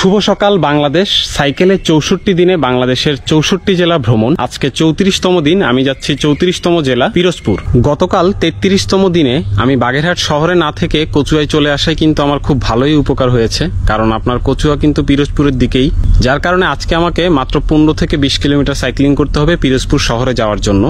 শুভ সকাল বাংলাদেশ। সাইকেলে 64 দিনে বাংলাদেশের 64 জেলা ভ্রমণ। আজকে 34তম দিন, আমি যাচ্ছি 34তম জেলা পিরোজপুর। গতকাল 33তম দিনে আমি বাগেরহাট শহরে না থেকে কচুয়ায় চলে আসায় কিন্তু আমার খুব ভালোই উপকার হয়েছে, কারণ আপনার কচুয়া কিন্তু পিরোজপুরের দিকেই, যার কারণে আজকে আমাকে মাত্র 15 থেকে 20 কিলোমিটার সাইক্লিং করতে হবে পিরোজপুর শহরে যাওয়ার জন্য।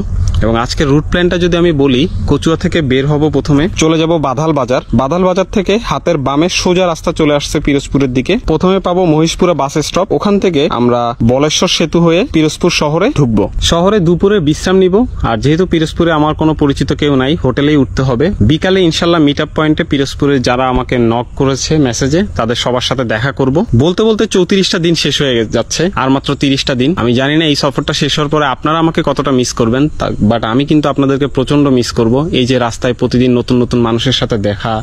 এবং আজকে রুট প্ল্যানটা যদি আমি বলি, কচুয়া থেকে বের হব, প্রথমে চলে যাব বাধাল বাজার। বাধাল বাজার থেকে হাতের বামে সোজা রাস্তা চলে আসছে পিরোজপুরের দিকে। প্রথমে পাবো মহিষপুরা বাস স্টপ, ওখান থেকে আমরা বলেশ্বর সেতু হয়ে পিরোজপুর শহরে ঢুকবো। শহরে দুপুরে বিশ্রাম নিব, আর যেহেতু পিরোজপুরে আমার কোনো পরিচিত কেউ নাই, হোটেলেই উঠতে হবে। বিকালে ইনশাল্লাহ মিট আপ পয়েন্টে পিরোজপুরে যারা আমাকে নক করেছে মেসেজে, তাদের সবার সাথে দেখা করব। বলতে বলতে 34টা দিন শেষ হয়ে যাচ্ছে, আর মাত্র 30টা দিন। আমি জানি না এই সফরটা শেষ হওয়ার পরে আপনারা আমাকে কতটা মিস করবেন, বাট আমি কিন্তু আপনাদেরকে প্রচন্ড মিস করব। এই যে রাস্তায় প্রতিদিন নতুন নতুন মানুষের সাথে দেখা,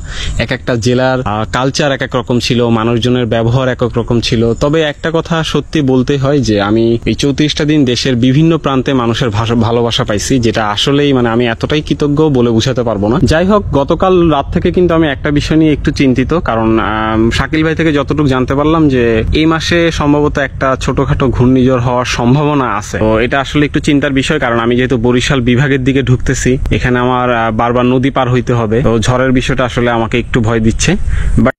এক একটা জেলার কালচার এক এক রকম ছিল, মানুষজনের ব্যবহার এক এক রকম ছিল। তবে একটা কথা সত্যি বলতে হয় যে আমি এই 34টা দিন দেশের বিভিন্ন প্রান্তে মানুষের ভালোবাসা পাইছি, যেটা আসলেই আমি এতটাই কৃতজ্ঞ বলে বুঝাতে পারবো না। যাই হোক, গতকাল রাত থেকে কিন্তু আমি একটা বিষয় নিয়ে একটু চিন্তিত, কারণ শাকিল ভাই থেকে যতটুকু জানতে পারলাম যে এই মাসে সম্ভবত একটা ছোটখাটো ঘূর্ণিঝড় হওয়ার সম্ভাবনা আছে। তো এটা আসলে একটু চিন্তার বিষয়, কারণ আমি যেহেতু বরিশাল বিভাগের দিকে ঢুকতেছি, এখানে আমার বারবার নদী পার হইতে হবে। তো ঝড়ের বিষয়টা আসলে আমাকে একটু ভয় দিচ্ছে। বাট